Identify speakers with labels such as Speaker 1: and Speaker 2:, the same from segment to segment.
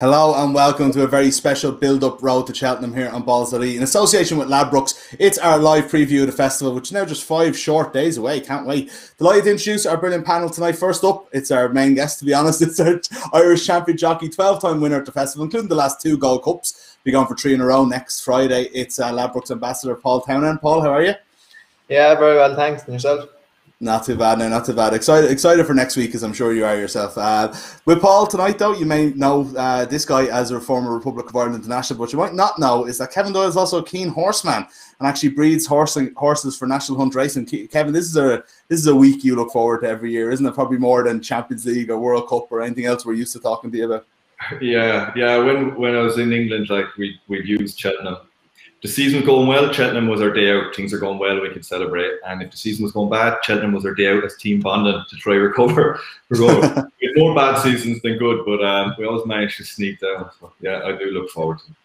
Speaker 1: Hello and welcome to a very special build-up road to Cheltenham here on Balls.ie. In association with Ladbrokes, it's our live preview of the festival, which is now just 5 short days away. Can't wait. Delighted to introduce our brilliant panel tonight. First up, it's our main guest, to be honest. It's our Irish champion jockey, 12-time winner at the festival, including the last 2 Gold Cups. Be going for 3 in a row next Friday. It's Ladbrokes ambassador, Paul Townend. Paul, how are you?
Speaker 2: Yeah, very well, thanks. And yourself?
Speaker 1: Not too bad now, not too bad. Excited for next week, as I'm sure you are yourself. With Paul tonight, though, you may know this guy as a former Republic of Ireland international, but you might not know is that Kevin Doyle is also a keen horseman and actually breeds horses for National Hunt Racing. Kevin, this is a week you look forward to every year, isn't it? Probably more than Champions League or World Cup or anything else we're used to talking to you about.
Speaker 3: Yeah. When I was in England, we'd used Cheltenham. The season was going well, Cheltenham was our day out. Things are going well, we could celebrate. And if the season was going bad, Cheltenham was our day out as team bonding to try recover. We had more bad seasons than good, but we always managed to sneak down. So, yeah, I do look forward to it.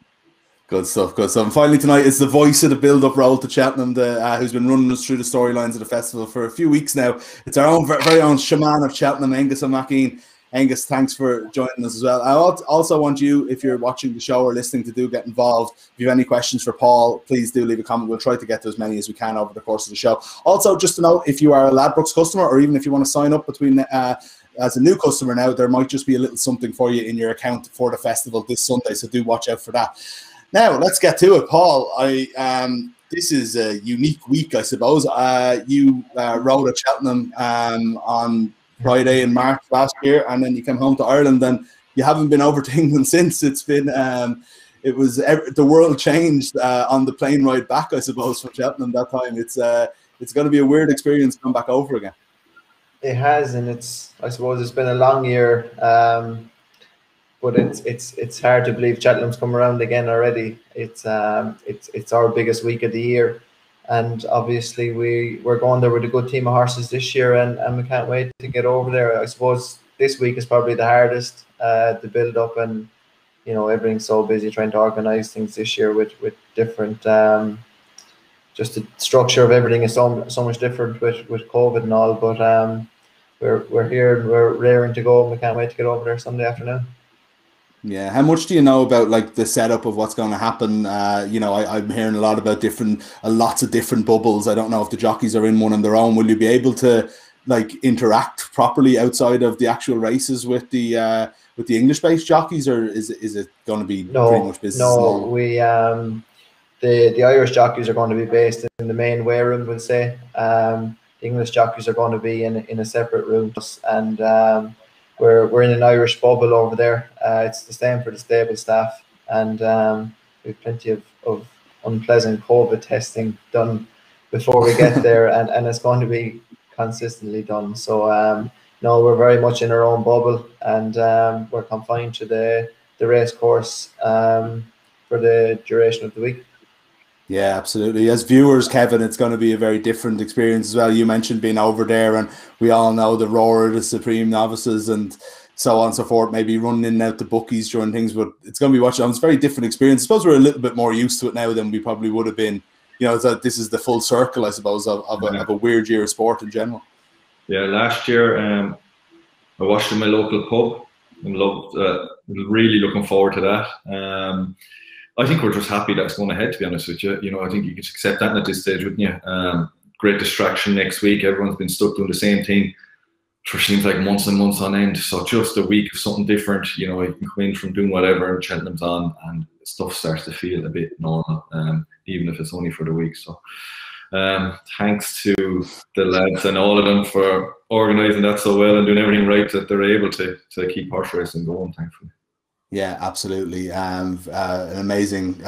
Speaker 1: Good stuff, good stuff. And finally tonight is the voice of the build-up road to Cheltenham, who's been running us through the storylines of the festival for a few weeks now. It's our own very own shaman of Cheltenham, Angus O'Mackeen. Angus, thanks for joining us as well. I also want you, if you're watching the show or listening, to do get involved. If you have any questions for Paul, please do leave a comment. We'll try to get to as many as we can over the course of the show. Also, just to note, if you are a Ladbrokes customer, or even if you want to sign up as a new customer now, there might just be a little something for you in your account for the festival this Sunday, so do watch out for that. Now, let's get to it. Paul, this is a unique week, I suppose. You rode at Cheltenham on Friday in March last year, and then you came home to Ireland, and you haven't been over to England since. It's been the world changed on the plane ride back, I suppose, from Cheltenham that time. It's going to be a weird experience coming back over again. It
Speaker 2: has, and I suppose it's been a long year, but it's hard to believe Cheltenham's come around again already. It's our biggest week of the year. And obviously we're going there with a good team of horses this year, and we can't wait to get over there. I suppose this week is probably the hardest, the build up, and everything's so busy trying to organise things this year with different just the structure of everything is so much different with COVID and all. But we're here and we're raring to go, and we can't wait to get over there Sunday afternoon.
Speaker 1: Yeah, how much do you know about the setup of what's going to happen? I'm hearing a lot about lots of different bubbles. I don't know if the jockeys are in one on their own. Will you be able to interact properly outside of the actual races with the English-based jockeys, or is it going to be pretty much business?
Speaker 2: No, we the Irish jockeys are going to be based in the main weigh room, we'll say. The English jockeys are going to be in a separate room, and we're in an Irish bubble over there. It's the same for the stable staff, and we have plenty of unpleasant COVID testing done before we get there, and it's going to be consistently done. So no, we're very much in our own bubble, and we're confined to the race course for the duration of the week.
Speaker 1: Yeah, absolutely. As viewers, Kevin, it's going to be a very different experience as well. You mentioned being over there, and we all know the roar of the Supreme Novices and so on and so forth, maybe running in and out the bookies during things, but it's going to be watching. It's a very different experience. I suppose we're a little bit more used to it now than we probably would have been. This is the full circle, I suppose, of a weird year of sport in general.
Speaker 3: Yeah, last year I watched in my local pub and loved, really looking forward to that. I think we're just happy that's going ahead, to be honest with you. I think you can accept that at this stage, wouldn't you? Great distraction next week. Everyone's been stuck doing the same thing for seems like months and months on end. So just a week of something different. You can come in from doing whatever, and Cheltenham's on, and stuff starts to feel a bit normal, even if it's only for the week. So thanks to the lads and all of them for organising that so well and doing everything right that they're able to keep horse racing going, thankfully.
Speaker 1: Yeah, absolutely. An amazing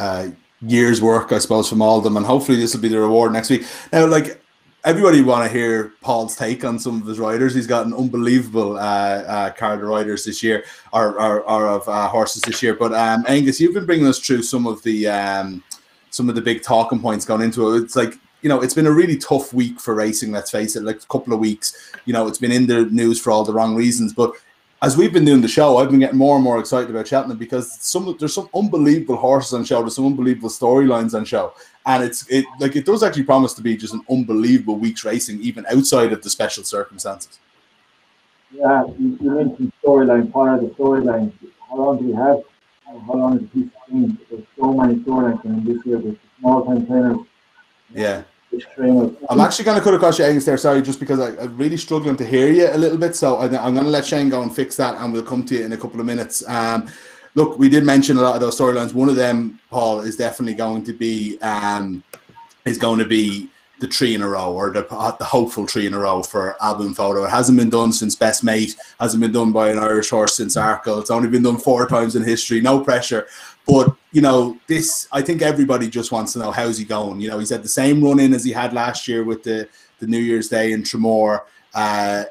Speaker 1: year's work, I suppose, from all of them, and hopefully this will be the reward next week. Now, everybody want to hear Paul's take on some of his riders. He's got an unbelievable card of riders this year, or of horses this year. But Angus, you've been bringing us through some of the big talking points going into it. It's it's been a really tough week for racing. Let's face it. A couple of weeks, it's been in the news for all the wrong reasons, but as we've been doing the show, I've been getting more and more excited about Cheltenham because there's some unbelievable horses on show. There's some unbelievable storylines on show, and it does actually promise to be just an unbelievable week's racing, even outside of the special circumstances.
Speaker 4: Yeah, you mentioned storyline. Part of the storyline. How long do we have? how long is a piece of string? There's so many storylines in this year with small time trainers.
Speaker 1: Yeah.
Speaker 4: Trainers.
Speaker 1: I'm actually going to cut across your Angus there, sorry, just because I'm really struggling to hear you a little bit. So I'm going to let Shane go and fix that, and we'll come to you in a couple of minutes. Look, we did mention a lot of those storylines. One of them, Paul, is definitely going to be the 3 in a row, or the hopeful 3 in a row for Album Photo. It hasn't been done since Best Mate, hasn't been done by an Irish horse since Arkle. It's only been done 4 times in history, no pressure. But, you know, this, I think everybody just wants to know, how's he going? You know, he's had the same run in as he had last year with the New Year's Day in Tramore.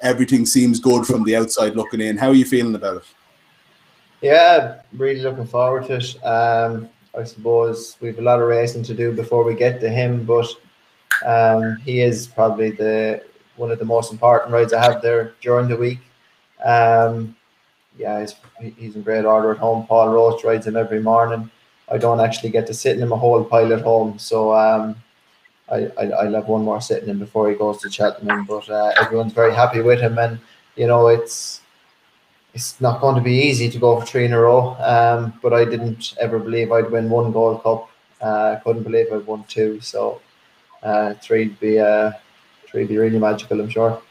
Speaker 1: Everything seems good from the outside looking in. How are you feeling about it?
Speaker 2: Yeah, really looking forward to it. I suppose we have a lot of racing to do before we get to him, but he is probably one of the most important rides I have there during the week. Yeah, he's in great order at home. Paul Roach rides him every morning. I don't actually get to sit in him a whole pile at home, so I'll have one more sitting in before he goes to Cheltenham. But everyone's very happy with him, and you know it's not going to be easy to go for 3 in a row. But I didn't ever believe I'd win 1 Gold Cup. Couldn't believe I'd won 2. So 3'd be really magical, I'm sure.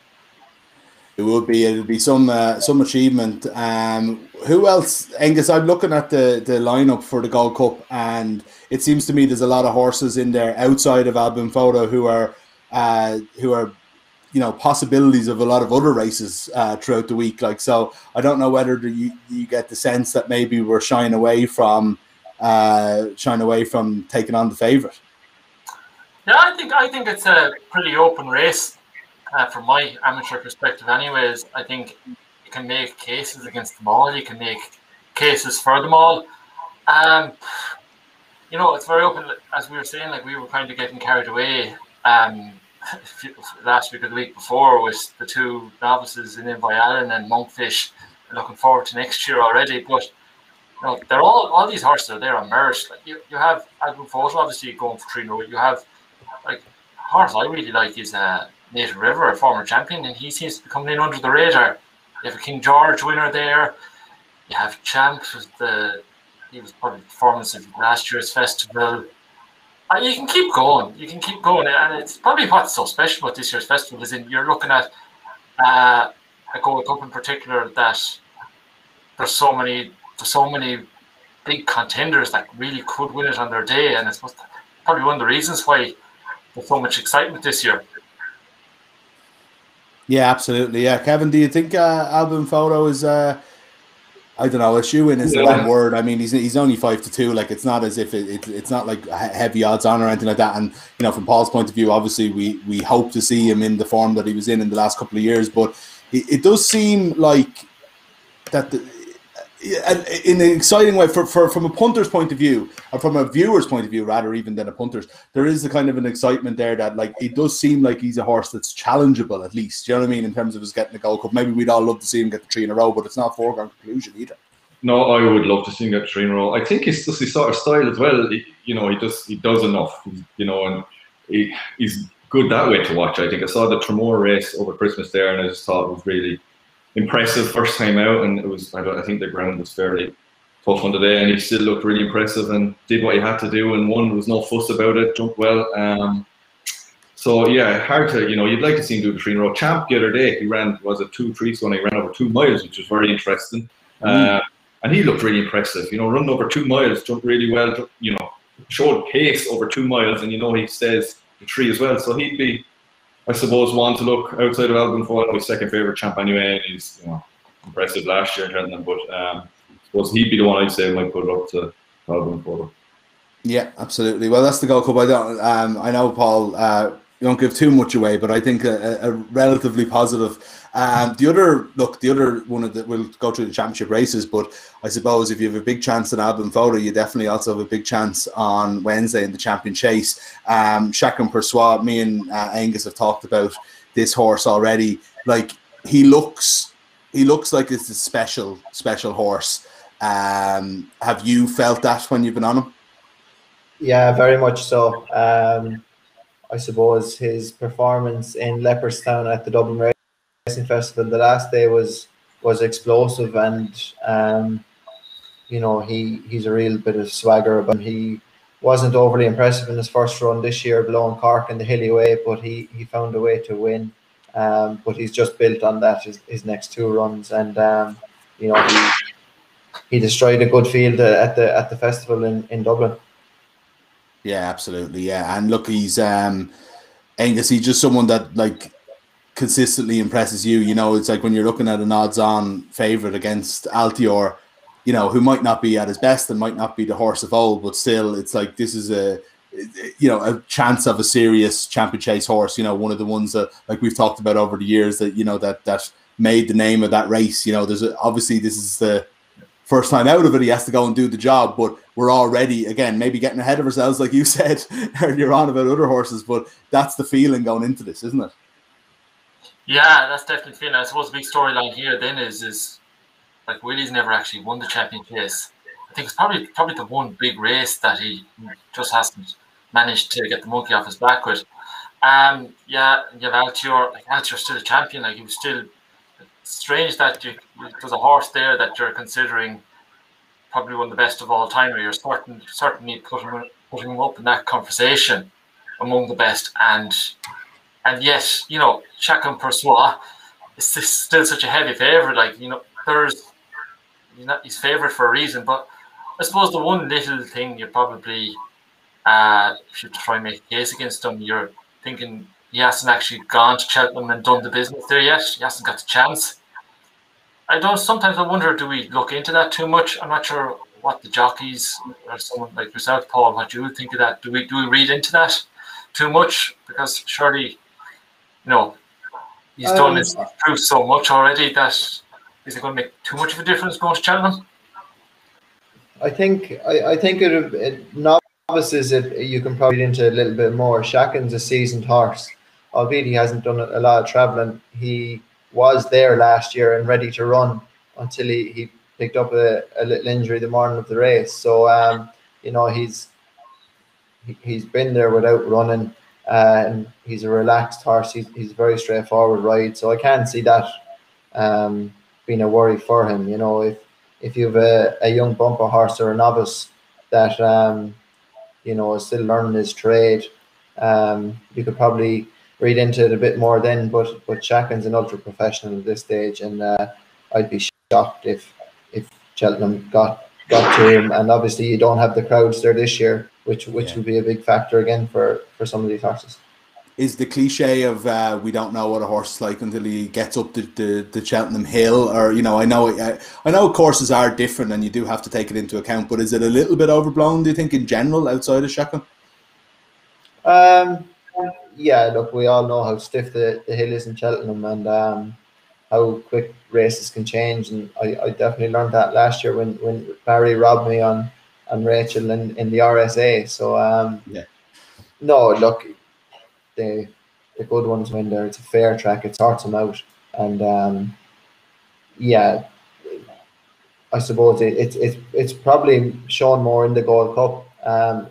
Speaker 1: It'll be some achievement. Who else, Angus? I'm looking at the lineup for the Gold Cup, and it seems to me there's a lot of horses in there outside of Album Photo who are you know, possibilities of a lot of other races throughout the week. Like, so I don't know whether you get the sense that maybe we're shying away from taking on the favourite.
Speaker 5: Yeah, I think it's a pretty open race from my amateur perspective. Anyways, I think you can make cases against them all. You can make cases for them all. You know, it's very open. As we were saying, like, we were kind of getting carried away last week or the week before with the 2 novices in Invoy and Monkfish. Looking forward to next year already. But you know, they're all these horses are there on merit. Like you have Album Photo obviously going for 3 in a row. You have, like, a horse I really like is Native River, a former champion, and he seems to be coming in under the radar. You have a King George winner there. You have Champ, he was probably the performance of last year's festival. You can keep going. And it's probably what's so special about this year's festival is you're looking at a Gold Cup in particular that there's so many big contenders that really could win it on their day, and it's probably one of the reasons why there's so much excitement this year.
Speaker 1: Yeah, absolutely. Yeah, Kevin, do you think Album Photo is I don't know, a shoe-in is the wrong word. I mean, he's only 5-2. Like, it's not as if it's not like heavy odds on or anything like that. And you know, from Paul's point of view, obviously we hope to see him in the form that he was in the last couple of years. But it does seem like that in an exciting way from a punter's point of view, or from a viewer's point of view, rather even than a punter's, there is a kind of an excitement there that, like, it does seem like he's a horse that's challengeable, at least. Do you know what I mean? In terms of us getting the Gold Cup, maybe we'd all love to see him get the 3 in a row, but it's not a foregone conclusion either.
Speaker 3: No, I would love to see him get 3 in a row. I think it's just his sort of style as well. You know, he does enough. You know, and he's good that way to watch. I think I saw the Tramore race over Christmas there, and I just thought it was really impressive first time out, and it was. I think the ground was fairly tough on the day, and he still looked really impressive and did what he had to do, and won. There was no fuss about it. Jumped well. So yeah, hard to, you know, you'd like to see him do the 3 in a row. Champ the other day, he ran, was it 2-3, so he ran over 2 miles, which was very interesting. And he looked really impressive. You know, running over 2 miles, jumped really well. You know, showed pace over 2 miles, and you know he stays the 3 as well. So he'd be, I suppose, one to look outside of Album Photo. His second favourite champ anyway, and he's, you know, impressive last year in Cheltenham. But I suppose he'd be the one I'd say might put it up to Album Photo. Yeah,
Speaker 1: absolutely. Well, that's the Gold Cup. I know, Paul, you don't give too much away, but I think a relatively positive. The other one of we'll go through the championship races, but I suppose if you have a big chance at Album Photo, you definitely also have a big chance on Wednesday in the Champion Chase. Chacun Pour Soi, me and Angus have talked about this horse already. Like, he looks like it's a special horse. Have you felt that when you've been on him?
Speaker 2: Yeah, very much so. I suppose his performance in Leopardstown at the Dublin Racing Festival the last day was explosive, and you know, he's a real bit of swagger about him. He wasn't overly impressive in his first run this year, blowing Cork in the hilly way, but he found a way to win. But he's just built on that his next 2 runs, and you know, he destroyed a good field at the festival in Dublin.
Speaker 1: Yeah, absolutely. Yeah, and look, he's Angus. He's just someone that like consistently impresses you. You know, it's like when you're looking at an odds-on favourite against Altior, you know, who might not be at his best and might not be the horse of old, but still, it's like this is a chance of a serious champion chase horse. You know, one of the ones that like we've talked about over the years that, you know, that made the name of that race. You know, obviously this is the first time out of it. He has to go and do the job, but we're already, again, maybe getting ahead of ourselves, like you said earlier on about other horses, but that's the feeling going into this, isn't it?
Speaker 5: Yeah, that's definitely the feeling. I suppose the big storyline here then is like Willie's never actually won the champion chase. I think it's probably the one big race that he just hasn't managed to get the monkey off his back with. Yeah, you have Altior. Like Altior's still a champion. Like he was still. It's strange that there's a horse there that you're considering probably one of the best of all time, or you're certainly putting him up in that conversation among the best. And yet, you know, Chacun Persois is still such a heavy favourite. Like, you know, he's favourite for a reason. But I suppose the one little thing you probably should try and make a case against him, you're thinking he hasn't actually gone to Cheltenham and done the business there yet. He hasn't got the chance. Sometimes I wonder, do we look into that too much? I'm not sure what the jockeys or someone like yourself, Paul, what you would think of that. Do we read into that too much? Because surely, you know, he's done his proof so much already that is it going to make too much of a difference going to Cheltenham?
Speaker 2: I think novices, you can probably read into a little bit more. Chacun's a seasoned horse, albeit he hasn't done a lot of travelling. He was there last year and ready to run until he picked up a little injury the morning of the race. So you know, he's been there without running, and he's a relaxed horse. He's a very straightforward ride, so I can't see that being a worry for him. You know, if you have a young bumper horse or a novice that you know, is still learning his trade, you could probably read into it a bit more then. But Chacun's an ultra professional at this stage, and I'd be shocked if Cheltenham got to him. And obviously you don't have the crowds there this year, which will be a big factor again for some of these horses.
Speaker 1: Is the cliche of we don't know what a horse is like until he gets up the Cheltenham Hill, or, you know, I know courses are different and you do have to take it into account, but is it a little bit overblown, do you think, in general outside of Chacun?
Speaker 2: Yeah, look, we all know how stiff the hill is in Cheltenham, and how quick races can change, and I definitely learned that last year when Barry robbed me on Rachel in the RSA. So no, look, the good ones win there. It's a fair track. It sorts them out, and yeah, I suppose it's probably shown more in the Gold Cup.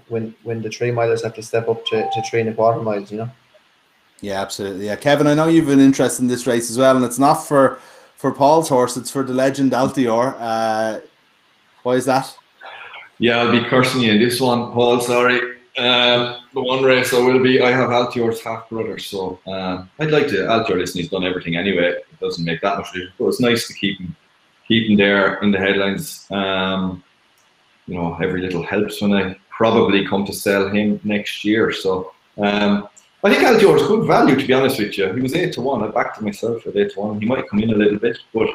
Speaker 2: When the 3 milers have to step up to 3 1/4 miles, you know.
Speaker 1: Yeah, absolutely. Yeah, Kevin, I know you've been interested in this race as well, and it's not for Paul's horse; it's for the legend Altior. Why is that?
Speaker 3: Yeah, I'll be cursing you in this one, Paul. Sorry. The one race I have Altior's half brother, so I'd like to. Altior, listen, he's done everything anyway. It doesn't make that much difference, but it's nice to keep him there in the headlines. You know, every little helps when I probably come to sell him next year. So I think Altior is good value, to be honest with you. He was 8 to 1. I backed him myself at 8 to 1. He might come in a little bit, but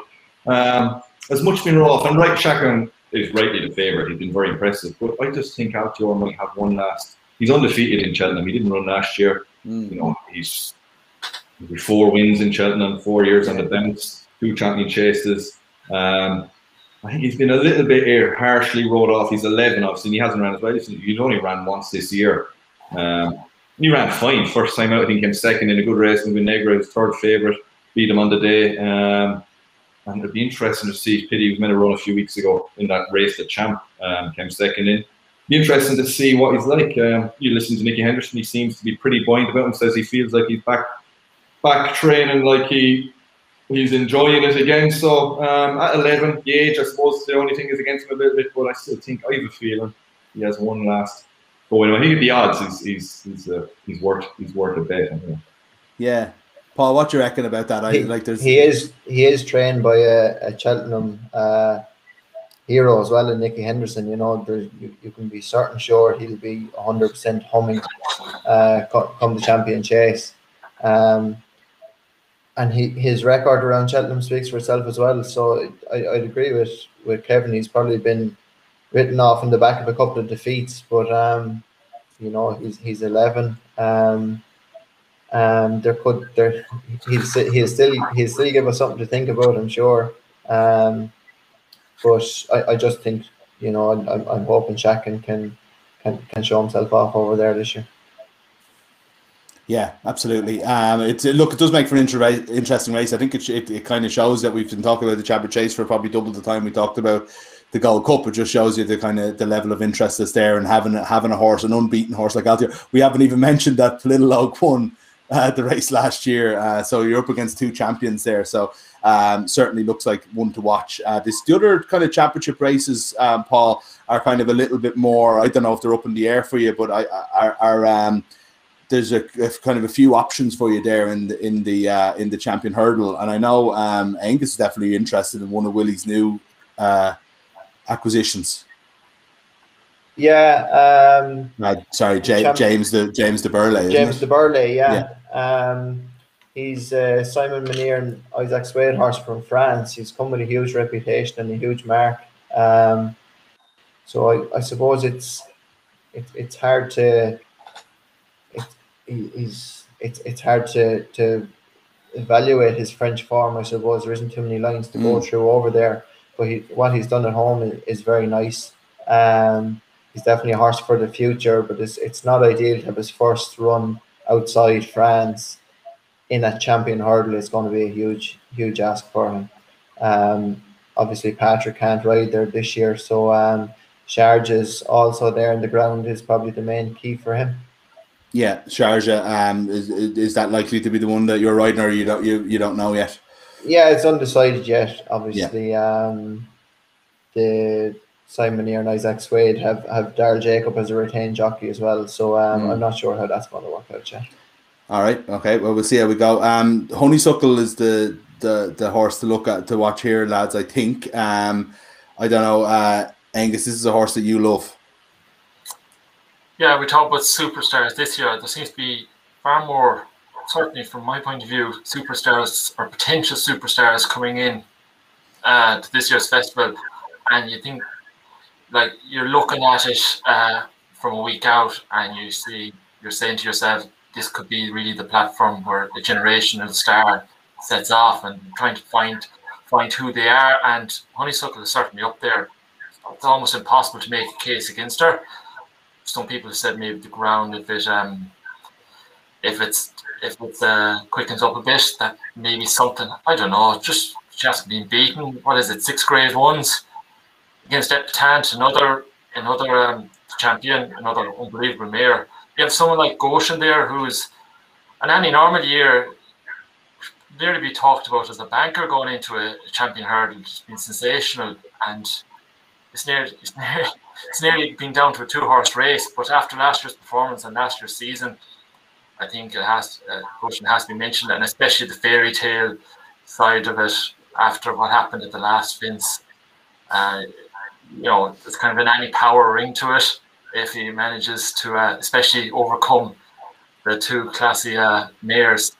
Speaker 3: as much been off. And right, Chacun is rightly the favourite. He's been very impressive, but I just think Altior might have one last. He's undefeated in Cheltenham. He didn't run last year. You know, he's 4 wins in Cheltenham, 4 years on the bounce, 2 champion chases. I think he's been a little bit harshly wrote off. He's 11, obviously, and he hasn't ran as well. He's only ran once this year. He ran fine first time out. I think he came second in a good race with Negra, his 3rd favourite, beat him on the day. And it'd be interesting to see. Pity he was meant to run a few weeks ago in that race that Champ came second in. Be interesting to see what he's like. You listen to Nicky Henderson; he seems to be pretty buoyant about him. Says he feels like he's back training like he he's enjoying it again. So at 11, the age, I suppose, the only thing is against him a little bit, but I still think I have a feeling he has one last go. Anyway, I think at the odds, he's worth a bet. Anyway.
Speaker 1: Yeah, Paul, what do you reckon about that?
Speaker 2: He is trained by a Cheltenham hero as well, and Nicky Henderson. You know, you can be certain sure he'll be 100% humming come the champion chase. And his record around Cheltenham speaks for itself as well. So I'd agree with Kevin. He's probably been written off in the back of a couple of defeats, but you know, he's 11. He'll still give us something to think about, I'm sure. But I just think, you know, I'm hoping Shacken can show himself off over there this year.
Speaker 1: Yeah, absolutely. It does make for an interesting race. I think it kind of shows that we've been talking about the Champion Chase for probably double the time we talked about the Gold Cup. It just shows you the level of interest that's there, and having a horse, an unbeaten horse like Altier. We haven't even mentioned that Little Oak won the race last year, so you're up against two champions there. So certainly looks like one to watch. The other kind of championship races, Paul, are kind of a little bit more. I don't know if they're up in the air for you, but there's a kind of a few options for you there in the Champion Hurdle, and I know Angus is definitely interested in one of Willie's new acquisitions.
Speaker 2: Yeah.
Speaker 1: Sorry, James de Burley.
Speaker 2: James de Burley, yeah. He's Simon Menier and Isaac Swade horse from France. He's come with a huge reputation and a huge mark. So I suppose it's hard to. It's hard to evaluate his French form. I suppose there isn't too many lines to go through over there, but what he's done at home is very nice. He's definitely a horse for the future, but it's not ideal to have his first run outside France in a Champion Hurdle. It's going to be a huge ask for him. Obviously Patrick can't ride there this year, so Sharjah's also there in the ground is probably the main key for him.
Speaker 1: Yeah, Sharjah. Is that likely to be the one that you're riding, or you don't know yet?
Speaker 2: Yeah, it's undecided yet. Obviously, the Simon Menier and Isaac Swade have Daryl Jacob as a retained jockey as well. So I'm not sure how that's going to work out yet. All
Speaker 1: right. Okay. Well, we'll see how we go. Honeysuckle is the horse to watch here, lads. I think. I don't know, Angus. This is a horse that you love.
Speaker 5: Yeah, we talk about superstars this year. There seems to be far more, certainly from my point of view, superstars or potential superstars coming in to this year's festival. And you think, like, you're looking at it from a week out, and you're saying to yourself, this could be really the platform where a generational star sets off, and trying to find who they are. And Honeysuckle is certainly up there. It's almost impossible to make a case against her. Some people have said maybe the ground, if it quickens up a bit, that maybe something, I don't know, just been beaten. What is it, 6 grade ones against Epitant, another champion, another unbelievable mare. You have someone like Goshen there, who's in any normal year nearly be talked about as a banker going into a Champion Hurdle. It's been sensational, and it's nearly been down to a 2-horse race. But after last year's performance and last year's season, I think Goshen has to be mentioned, and especially the fairy tale side of it after what happened at the last Vince. There's kind of an any power ring to it if he manages to especially overcome the 2 classy mares.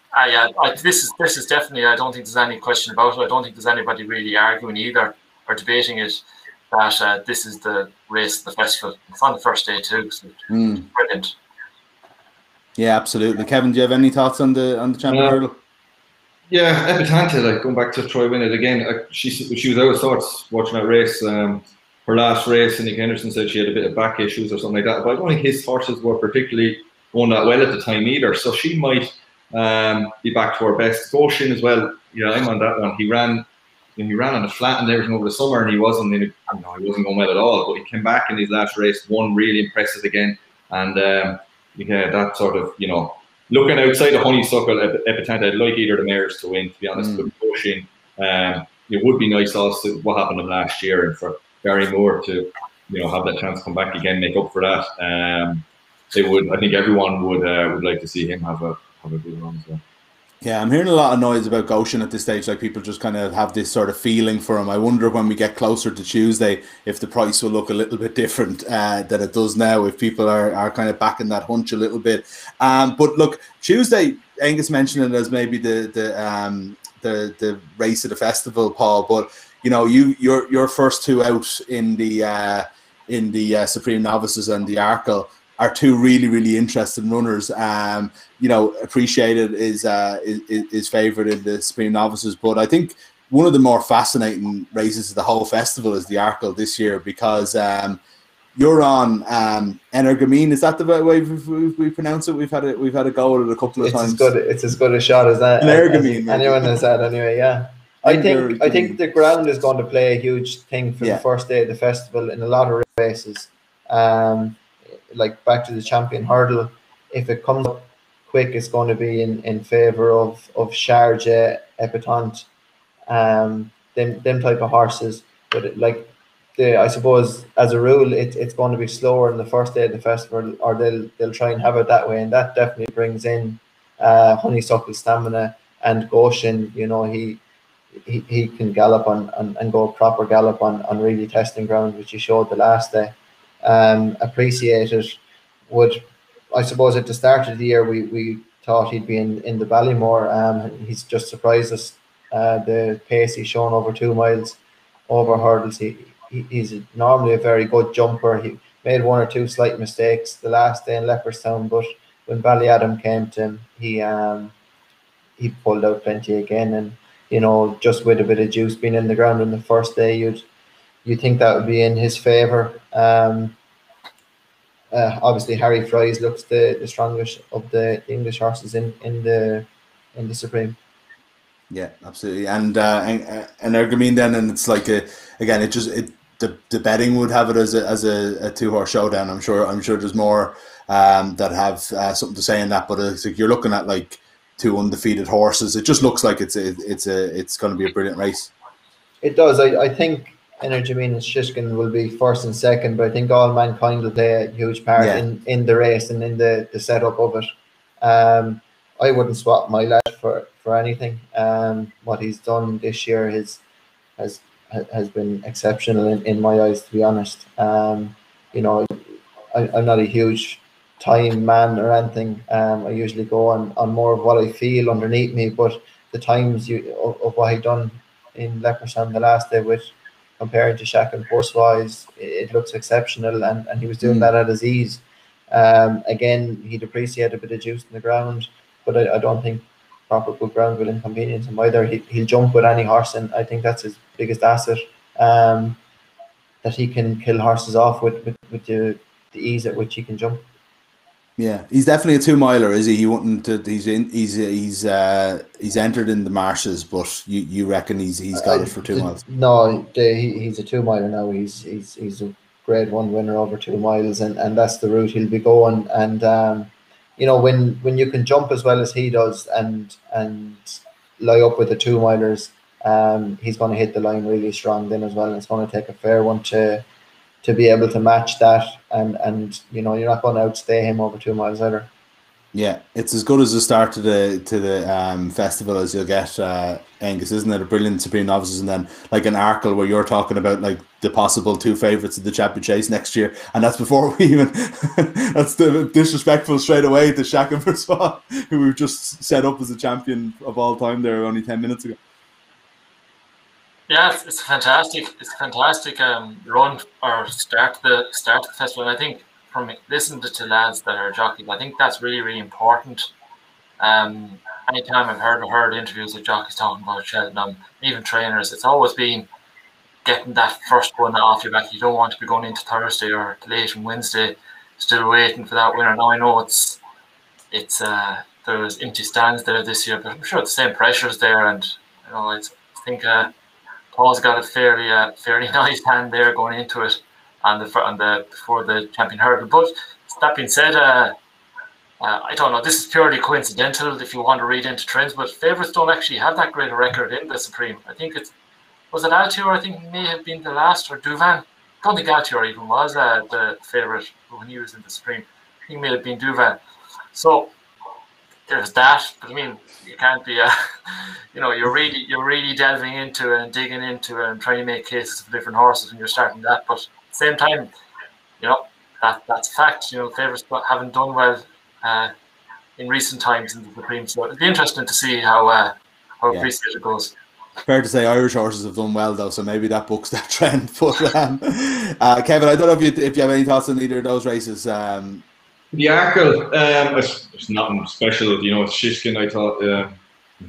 Speaker 5: This is definitely, I don't think there's any question about it. I don't think there's anybody really arguing either or debating it, that this is the race of the festival. It's on the first day too, so brilliant.
Speaker 1: Yeah, absolutely. Kevin, do you have any thoughts on the Champion Hurdle?
Speaker 3: Yeah, Epitante, like going back to Troy Winnett again, she was out of sorts watching that race. Her last race, and Nick Henderson said she had a bit of back issues or something like that. But I don't think his horses were particularly going that well at the time either. So she might be back to her best. Goshen as well. Yeah, I'm on that one. He ran on the flat and everything over the summer, and he wasn't going well at all. But he came back in his last race, won really impressive again, and that sort of looking outside of Honeysuckle, Epitanta, I'd like either of the mares to win, to be honest. But pushing, it would be nice also what happened to them last year, and for Gary Moore to, have that chance to come back again, make up for that. They would. I think everyone would like to see him have a good run as well.
Speaker 1: Yeah, I'm hearing a lot of noise about Goshen at this stage. Like, people just kind of have this sort of feeling for him. I wonder when we get closer to Tuesday if the price will look a little bit different than it does now, if people are kind of backing that hunch a little bit. But look, Tuesday, Angus mentioned it as maybe the race of the festival, Paul. But your first two out in the Supreme Novices and the Arkle are two really, really interesting runners. Appreciated is favourite in the Supreme Novices, but I think one of the more fascinating races of the whole festival is the Arkle this year, because you're on Energamine. Is that the way we pronounce it? We've had a go at it a couple of times.
Speaker 2: It's as good a shot as that.
Speaker 1: Energamine.
Speaker 2: Anyone has had anyway. Yeah. I think the ground is going to play a huge thing for the first day of the festival in a lot of races. Like back to the champion hurdle, if it comes up quick, it's going to be in favour of Sharjah, Epitante, them type of horses. But I suppose as a rule, it's going to be slower in the first day of the festival, or they'll try and have it that way, and that definitely brings in Honeysuckle Stamina and Goshen. He can gallop and go proper gallop on really testing ground, which he showed the last day. Appreciated would, I suppose, at the start of the year we thought he'd be in the Ballymore. He's just surprised us. The pace he's shown over 2 miles over hurdles. He's normally a very good jumper. He made 1 or 2 slight mistakes the last day in Leopardstown, but when Ballyadam came to him, he pulled out plenty again. And just with a bit of juice being in the ground on the first day, you think that would be in his favour. Obviously, Harry Fries looks the strongest of the English horses in the Supreme.
Speaker 1: Yeah, absolutely. And Energamine then, and it's like the betting would have it as a 2-horse showdown. I'm sure there's more that have something to say in that, but it's like you're looking at like 2 undefeated horses. It just looks like it's going to be a brilliant race. It
Speaker 2: does. I think Energamine and Shishkin will be first and second, but I think All Mankind will play a huge part in the race and in the setup of it. I wouldn't swap my lad for anything. What he's done this year has been exceptional in my eyes, to be honest. I'm not a huge time man or anything. I usually go on more of what I feel underneath me, but the times of what he done in Leopardstown the last day with compared to Shaq and Force-wise, it looks exceptional, and he was doing that at his ease. Again, he'd appreciate a bit of juice in the ground, but I don't think proper good ground will inconvenience him either. He'll jump with any horse, and I think that's his biggest asset, that he can kill horses off with the ease at which he can jump.
Speaker 1: Yeah, he's definitely a 2-miler, is he? He wouldn't. He's entered in the marshes, but you reckon he's got it for 2 miles?
Speaker 2: No, he's a 2-miler now. He's a Grade 1 winner over 2 miles, and that's the route he'll be going. And when you can jump as well as he does and lie up with the 2-milers, he's going to hit the line really strong then as well. And it's going to take a fair one to be able to match that, and you're not going to outstay him over 2 miles either.
Speaker 1: Yeah, it's as good as the start to the festival as you'll get, Angus, isn't it? A brilliant Supreme Novices, and then like an Arkle where you're talking about like the possible 2 favourites of the Champion Chase next year, and that's before we even that's the disrespectful straight away to Shaq and Francois, who we've just set up as a champion of all time there only 10 minutes ago.
Speaker 5: Yeah, it's a fantastic run or start the festival. And I think from listening to lads that are jockeys, I think that's really, really important. Anytime I've heard interviews with jockeys talking about Cheltenham, even trainers, it's always been getting that first one off your back. You don't want to be going into Thursday or late on Wednesday still waiting for that winner. Now I know it's there's empty stands there this year, but I'm sure the same pressure's there, and I think Paul's got a fairly nice hand there going into it before the champion hurdle. But that being said, I don't know, this is purely coincidental if you want to read into trends, but favourites don't actually have that great a record in the Supreme. I think was it Altior? I think may have been the last, or Duvan. I don't think Altior even was the favourite when he was in the Supreme. I think it may have been Duvan. So there's that, but I mean, you can't be, you're really delving into it and digging into it and trying to make cases for different horses when you're starting that. But at the same time, that's a fact. Favourites haven't done well in recent times in the Supreme, so it'll be interesting to see how appreciated it goes.
Speaker 1: Fair to say, Irish horses have done well though, so maybe that books that trend. But Kevin, I don't know if you have any thoughts on either of those races.
Speaker 3: The Arkle, it's nothing special. It's Shishkin. I thought a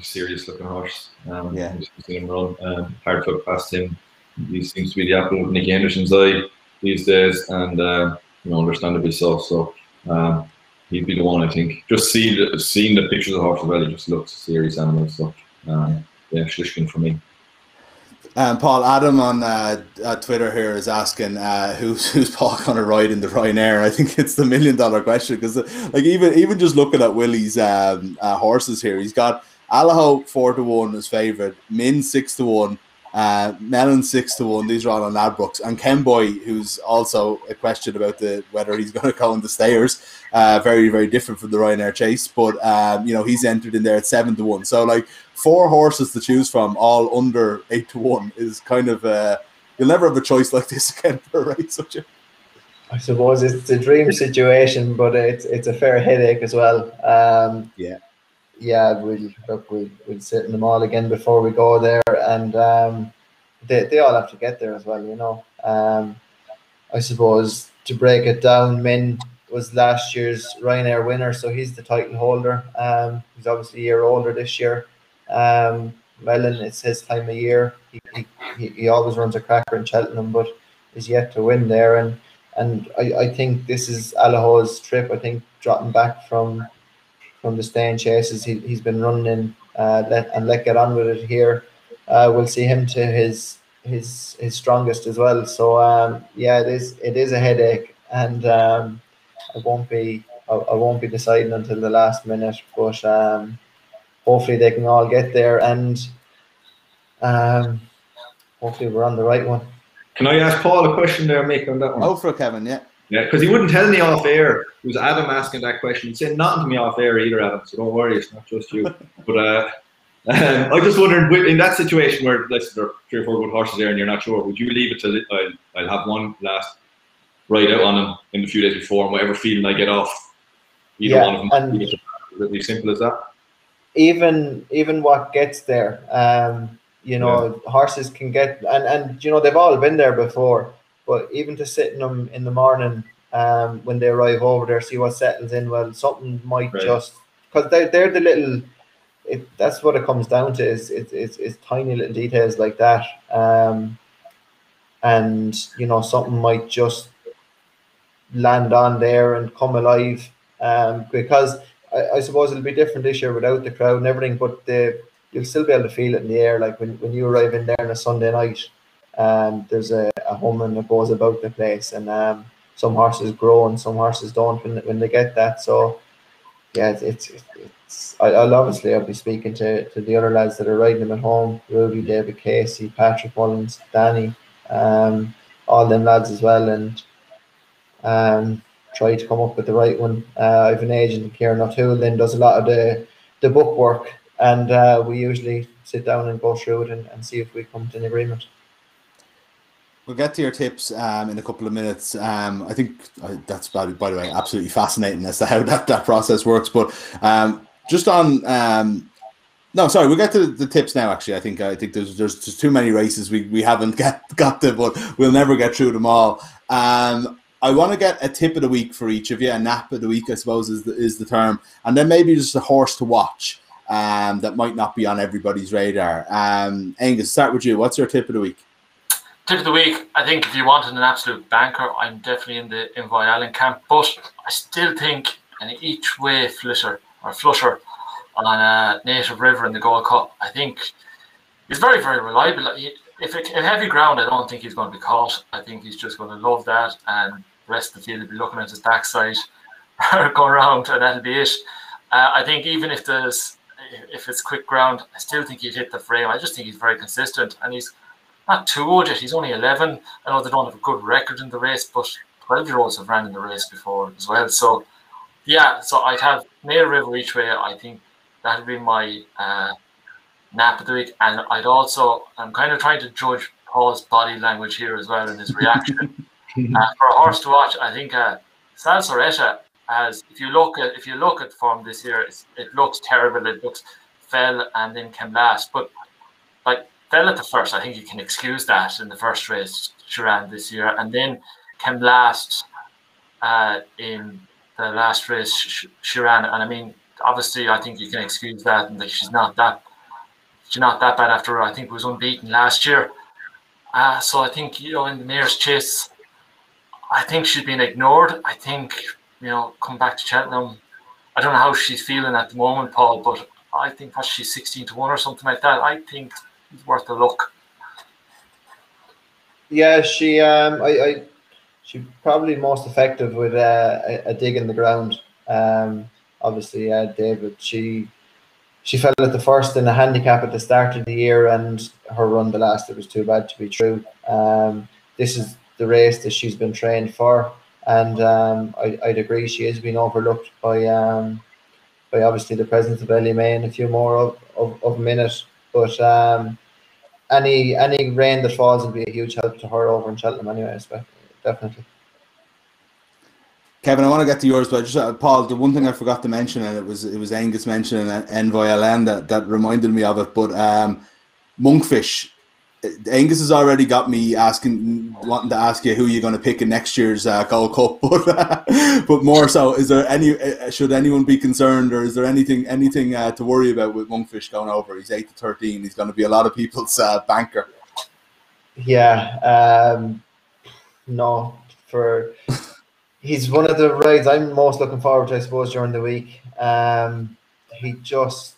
Speaker 3: serious looking horse. Just seen him run. Hard to past him. He seems to be the apple of Nicky Henderson's eye these days, and understandably so. So he'd be the one, I think. Just seeing the pictures of the horse as well, he just looks a serious animal. So Shishkin for me.
Speaker 1: Paul, Adam on Twitter here is asking who's Paul going to ride in the Ryanair. I think it's the $1 million question, because even just looking at Willie's horses here, he's got Allaho 4-1 as favourite, Min 6-1, Mellon 6-1. These are all on Ladbrokes, and Kenboy, who's also a question about whether he's going to go in the stayers. Very, very different from the Ryanair Chase, but he's entered in there at 7-1. So 4 horses to choose from, all under 8-1, is kind of you'll never have a choice like this again for a race, would you?
Speaker 2: I suppose it's a dream situation, but it's a fair headache as well. We'll sit in them all again before we go there, and they all have to get there as well. I suppose to break it down, Min was last year's Ryanair winner, so he's the title holder. He's obviously a year older this year. Mellon, it's his time of year. He always runs a cracker in Cheltenham, but is yet to win there. And I think this is Allaho's trip. I think dropping back from the staying chases he's been running in, let get on with it here. We'll see him to his strongest as well. So it is a headache, and I won't be deciding until the last minute, but hopefully they can all get there, and hopefully we're on the right one.
Speaker 3: Can I ask Paul a question there, Mick, on that one?
Speaker 1: Oh, for Kevin, yeah.
Speaker 3: Yeah, because he wouldn't tell me off air. It was Adam asking that question. He said nothing to me off air either, Adam, so don't worry, it's not just you. But I just wondered, in that situation where there are 3 or 4 good horses there and you're not sure, would you leave it till I'll have one last ride out on him in the few days before, and whatever feeling I get off either one of them? Is it as simple as that?
Speaker 2: Even what gets there, horses can get, and they've all been there before, but even to sit in them in the morning when they arrive over there, see what settles in, well, something might just, because they're the little, that's what it comes down to, is tiny little details like that, and something might just land on there and come alive, because I suppose it'll be different this year without the crowd and everything, but you'll still be able to feel it in the air. Like when you arrive in there on a Sunday night, there's a humming that goes about the place, and some horses grow and some horses don't when they get that. So yeah, I'll be speaking to the other lads that are riding them at home: Ruby, David Casey, Patrick Mullins, Danny, all them lads as well, and try to come up with the right one. I have an agent, Kieran O'Toole, then does a lot of the book work, and we usually sit down and go through it and see if we come to an agreement.
Speaker 1: We'll get to your tips in a couple of minutes. I think that's, by the way, absolutely fascinating as to how that process works. But just on we'll get to the tips now. Actually, I think there's just too many races we haven't got to, but we'll never get through them all. I want to get a tip of the week for each of you. A nap of the week, I suppose, is the term, and then maybe just a horse to watch that might not be on everybody's radar. Angus, start with you. What's your tip of the week?
Speaker 5: Tip of the week, I think if you wanted an absolute banker, I'm definitely in the Envoy Allen camp, but I still think an each way flusher on Native River in the Gold Cup, I think he's very, very reliable. If heavy ground, I don't think he's going to be caught. I think he's just going to love that, and the rest of the field will be looking at his backside. go around, and that'll be it. I think even if it's quick ground, I still think he'd hit the frame. I just think he's very consistent, and he's not too old yet. He's only 11. I know they don't have a good record in the race, but 12-year-olds have ran in the race before as well. So yeah, so I'd have Mail River each way. I think that'd be my nap of the week, and I'm kind of trying to judge Paul's body language here as well and his reaction. For a horse to watch, I think Salsoretta has. If you look at form this year, it looks terrible. It looks fell and then came last, but like fell at the first. I think you can excuse that in the first race she ran this year, and then came last in the last race she ran. And I mean, obviously, I think you can excuse that, and that she's not that bad after. I think was unbeaten last year. So I think, in the Mayor's Chase, I think she's been ignored. I think, come back to Cheltenham. I don't know how she's feeling at the moment, Paul, but I think she's 16-1 or something like that. I think it's worth a look.
Speaker 2: Yeah, she's probably most effective with a dig in the ground. Obviously, David, she fell at the first in a handicap at the start of the year, and her run the last, it was too bad to be true. This is the race that she's been trained for, and I'd agree she is being overlooked by obviously the presence of Ellie May and a few more of minute. But any rain that falls will be a huge help to her over in Cheltenham anyway, definitely.
Speaker 1: Kevin, I want to get to yours, but just Paul, the one thing I forgot to mention, and it was Angus mentioning NVLN that reminded me of it. But Monkfish, Angus has already got me wanting to ask you who you're going to pick in next year's Gold Cup. But more so, should anyone be concerned, or is there anything to worry about with Monkfish going over? He's 8-13. He's going to be a lot of people's banker.
Speaker 2: Yeah, no, he's one of the rides I'm most looking forward to, I suppose, during the week. He just,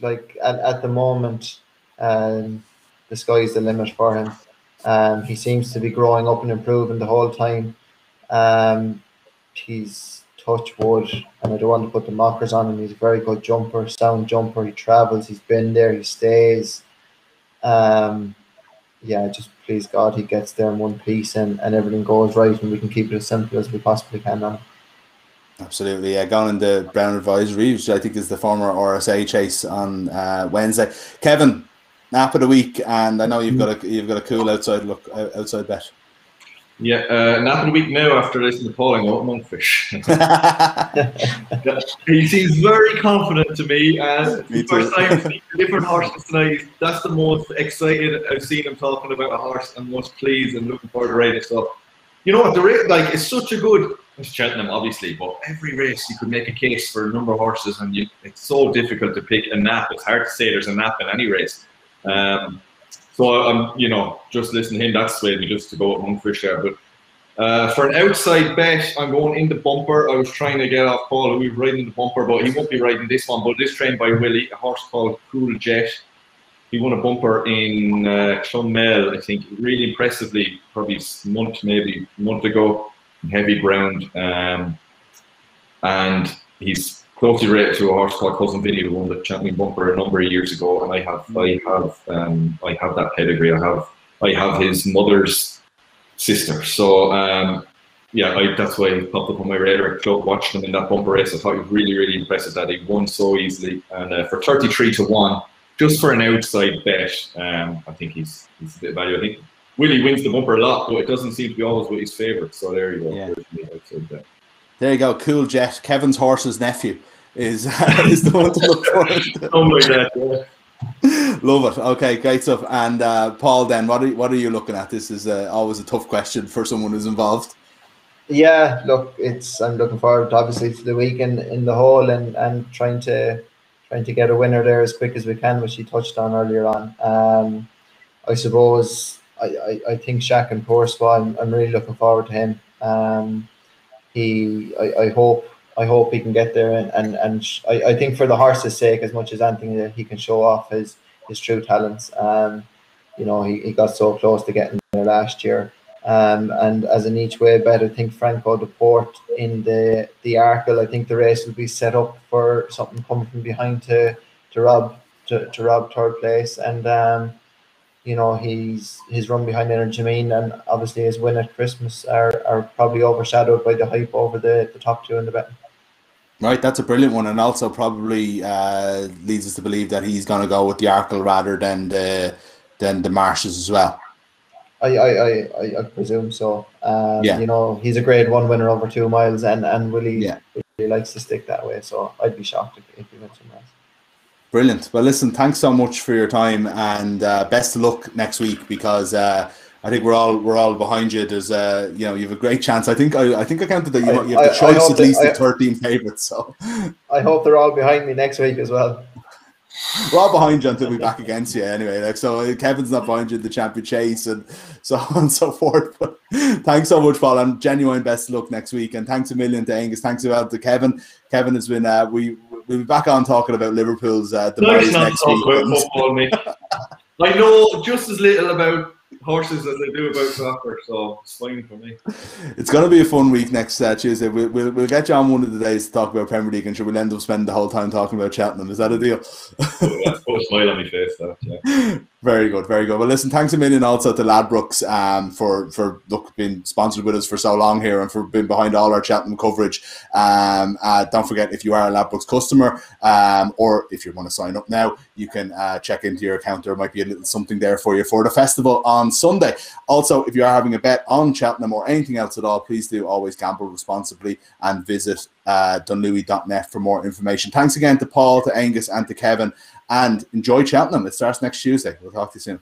Speaker 2: like, at the moment, the sky's the limit for him. He seems to be growing up and improving the whole time. He's touch wood, and I don't want to put the mockers on him. He's a very good jumper, sound jumper. He travels, he's been there, he stays. Yeah, just please God, he gets there in one piece and everything goes right, and we can keep it as simple as we possibly can now.
Speaker 1: Absolutely, yeah. Gone in the Brown Advisory, which I think is the former RSA chase on Wednesday. Kevin, nap of the week, and I know you've got a cool outside bet.
Speaker 3: Yeah, nap of the week now after listening to Paul and Monkfish. He seems very confident to me, and the first time seeing different horses tonight, that's the most excited I've seen him talking about a horse, and most pleased and looking forward to riding stuff. You know what, the race, like, it's such a good, it's Cheltenham obviously, but every race you could make a case for a number of horses, and it's so difficult to pick a nap. It's hard to say there's a nap in any race. So I'm, just listening to him, that's swayed me just to go with Monkfish there. But for an outside bet, I'm going in the bumper. I was trying to get off Paul, who was riding in the bumper, but he won't be riding this one. But it is trained by Willie, a horse called Cool Jet. He won a bumper in Clonmel, I think, really impressively, probably a month ago, in heavy ground. And he's closely related to a horse called Cousin Vinny, who won the champion bumper a number of years ago. And I have that pedigree. I have his mother's sister. So that's why he popped up on my radar. I watched him in that bumper race. I thought he was really, really impressive that he won so easily. And for 33-1, just for an outside bet, I think he's a bit of value. I think Willie wins the bumper a lot, but it doesn't seem to be always with his favourite. So there you go.
Speaker 1: Yeah. There you go, Cool Jet. Kevin's horse's nephew is the one to look for.
Speaker 3: Oh my God, yeah.
Speaker 1: Love it. Okay, great stuff. And Paul, then, what are you looking at? This is always a tough question for someone who's involved.
Speaker 2: Yeah, look, I'm looking forward, obviously, to the week in the hole and trying to get a winner there as quick as we can, which you touched on earlier on. I suppose I think Shaq and Porspa, I'm really looking forward to him. I hope he can get there, and I think for the horse's sake, as much as anything, that he can show off his true talents. He got so close to getting there last year. And as an each way bet, I think Franco Deport in the Arkle, I think the race will be set up for something coming from behind to rob third place. And you know, his run behind Energymine and obviously his win at Christmas are probably overshadowed by the hype over the top two in the betting.
Speaker 1: Right, that's a brilliant one, and also probably leads us to believe that he's going to go with the Arkle rather than the Marshes as well.
Speaker 2: I presume so.
Speaker 1: Yeah.
Speaker 2: You know, he's a Grade 1 winner over 2 miles, and really,
Speaker 1: yeah,
Speaker 2: really likes to stick that way. So I'd be shocked if he went somewhere else.
Speaker 1: Brilliant. Well, listen, thanks so much for your time, and best of luck next week, because I think we're all behind you. There's you know, you have a great chance. I think I counted that you have the choice at least of 13 favourites. So
Speaker 2: I hope they're all behind me next week as well.
Speaker 1: We're all behind you until we're back against you anyway. Like, so Kevin's not behind you in the champion chase and so on and so forth. But thanks so much, Paul, and genuine best of luck next week. And thanks a million to Angus. Thanks about to Kevin. Kevin has been we'll be back on talking about Liverpool's demise next week.
Speaker 3: About football, mate. I know just as little about horses as I do about soccer, so it's fine for me.
Speaker 1: It's going to be a fun week next Tuesday. We'll get you on one of the days to talk about Premier League, and sure we'll end up spending the whole time talking about Cheltenham. Is that a deal?
Speaker 3: That's put a smile on my face, though. Yeah.
Speaker 1: Very good, very good. Well, listen, thanks a million also to Ladbrokes for being sponsored with us for so long here and for being behind all our Cheltenham coverage. Don't forget, if you are a Ladbrokes customer or if you want to sign up now, you can check into your account. There might be a little something there for you for the festival on Sunday. Also, if you are having a bet on Cheltenham or anything else at all, please do always gamble responsibly and visit dunlewy.net for more information. Thanks again to Paul, to Angus and to Kevin, and enjoy Cheltenham. It starts next Tuesday. We'll talk to you soon.